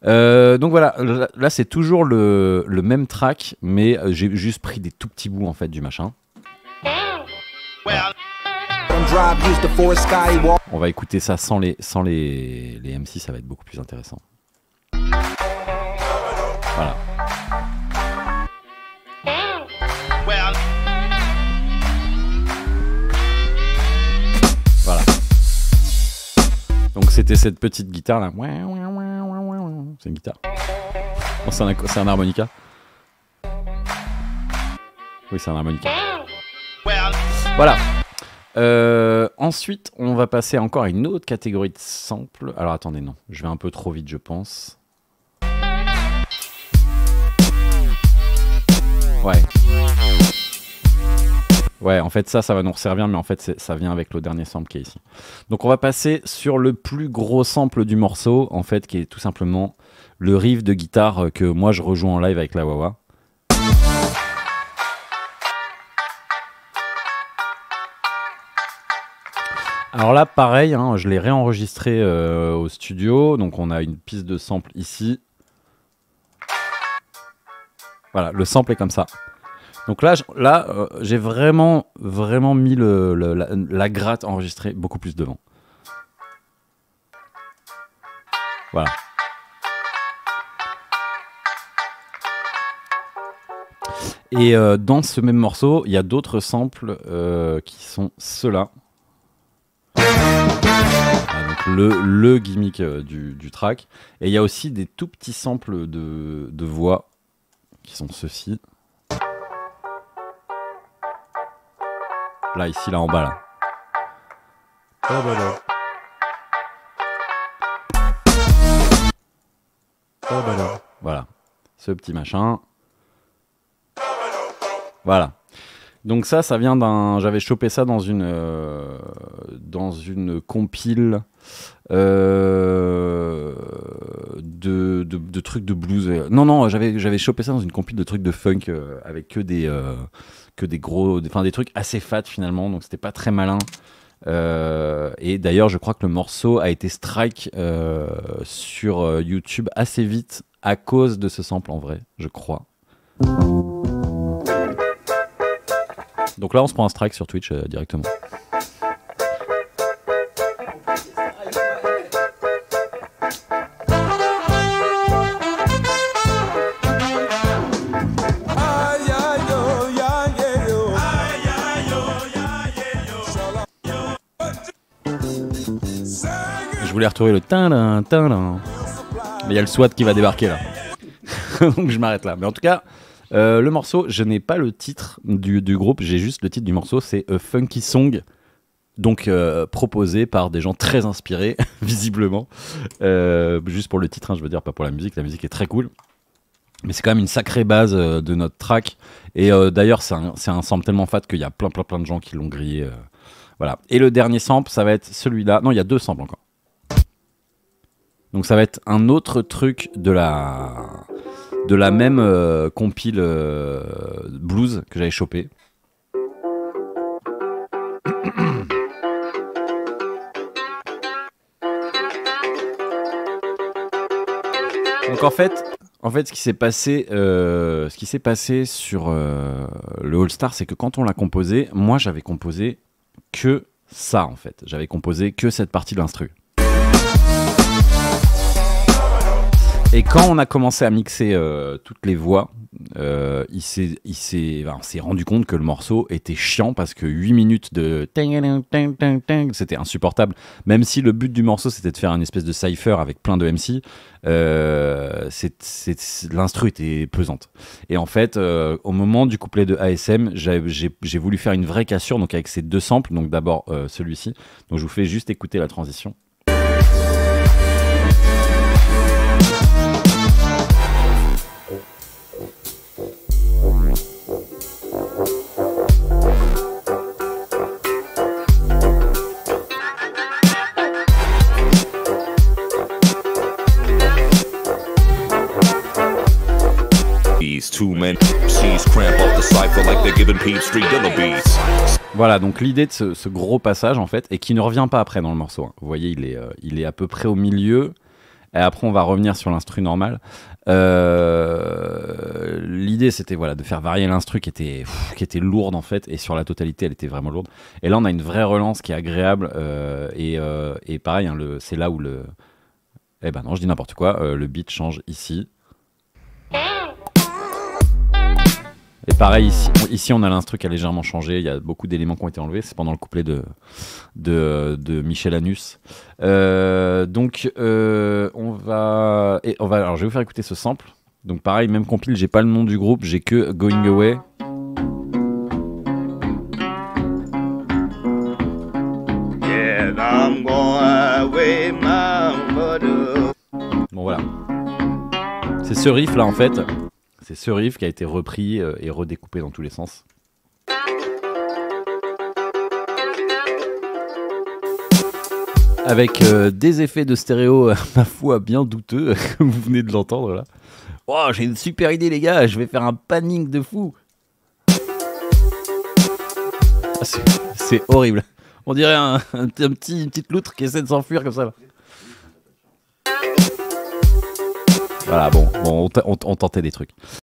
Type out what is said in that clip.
Donc voilà, là c'est toujours le même track, mais j'ai juste pris des tout petits bouts en fait du machin. Voilà. On va écouter ça sans les MC, ça va être beaucoup plus intéressant. Voilà. Voilà. Donc c'était cette petite guitare là. C'est une guitare. Bon, c'est un harmonica. Oui, c'est un harmonica. Voilà. Ensuite, on va passer encore à une autre catégorie de samples. Alors attendez, non, je vais un peu trop vite, je pense. Ouais. Ouais, en fait, ça va nous resservir, mais en fait, ça vient avec le dernier sample qui est ici. Donc, on va passer sur le plus gros sample du morceau, en fait, qui est tout simplement le riff de guitare que moi, je rejoue en live avec la wah-wah. Alors là, pareil, hein, je l'ai réenregistré au studio. Donc, on a une piste de sample ici. Voilà, le sample est comme ça. Donc là, j'ai vraiment mis la gratte enregistrée beaucoup plus devant. Voilà. Et dans ce même morceau, il y a d'autres samples qui sont ceux-là. Voilà, donc le gimmick du track. Et il y a aussi des tout petits samples de voix qui sont ceux-ci. Là, ici, là, en bas, là. Oh, bah, là. Oh, bah, là. Voilà. Ce petit machin. Voilà. Donc ça vient d'un... J'avais chopé ça dans une compile de trucs de blues. Non, j'avais chopé ça dans une compile de trucs de funk avec que des gros... Enfin, des trucs assez fat, finalement. Donc, c'était pas très malin. Et d'ailleurs, je crois que le morceau a été strike sur YouTube assez vite à cause de ce sample, en vrai. Je crois. Donc là, on se prend un strike sur Twitch directement. Je voulais retrouver le tin tin. Mais il y a le SWAT qui va débarquer là. Donc je m'arrête là. Mais en tout cas... le morceau, je n'ai pas le titre du groupe, j'ai juste le titre du morceau, c'est A Funky Song, donc proposé par des gens très inspirés, visiblement. Juste pour le titre, hein, je veux dire, pas pour la musique est très cool. Mais c'est quand même une sacrée base de notre track. Et d'ailleurs, c'est un sample tellement fat qu'il y a plein de gens qui l'ont grillé. Voilà. Et le dernier sample, ça va être celui-là. Non, il y a deux samples encore. Donc ça va être un autre truc de la même compile blues que j'avais chopé. Donc en fait ce qui s'est passé sur le All Star, c'est que quand on l'a composé, moi j'avais composé que ça en fait. J'avais composé que cette partie de l'instru. Et quand on a commencé à mixer toutes les voix, il s'est rendu compte que le morceau était chiant parce que 8 minutes de c'était insupportable. Même si le but du morceau c'était de faire une espèce de cypher avec plein de MC, l'instru était pesante. Et en fait, au moment du couplet de ASM, j'ai voulu faire une vraie cassure, donc avec ces deux samples, donc d'abord celui-ci. Donc je vous fais juste écouter la transition. Voilà, donc l'idée de ce gros passage en fait, et qui ne revient pas après dans le morceau, hein. Vous voyez, il est à peu près au milieu. Et après, on va revenir sur l'instru normal. L'idée, c'était voilà, de faire varier l'instru qui était lourde en fait, et sur la totalité, elle était vraiment lourde. Et là, on a une vraie relance qui est agréable. Et pareil, hein, c'est là où le... Eh ben non, je dis n'importe quoi. Le beat change ici. Et pareil, ici on a l'instru qui a légèrement changé. Il y a beaucoup d'éléments qui ont été enlevés. C'est pendant le couplet de Michel Anus. Donc, alors, je vais vous faire écouter ce sample. Donc, pareil, même compile, j'ai pas le nom du groupe, j'ai que Going Away. Yeah, I'm going away, bon, voilà. C'est ce riff là en fait. C'est ce riff qui a été repris et redécoupé dans tous les sens. Avec des effets de stéréo, ma foi, bien douteux, comme vous venez de l'entendre là. Oh, j'ai une super idée les gars, je vais faire un panning de fou. Ah, c'est horrible. On dirait une petite loutre qui essaie de s'enfuir comme ça là. Voilà, bon on tentait des trucs.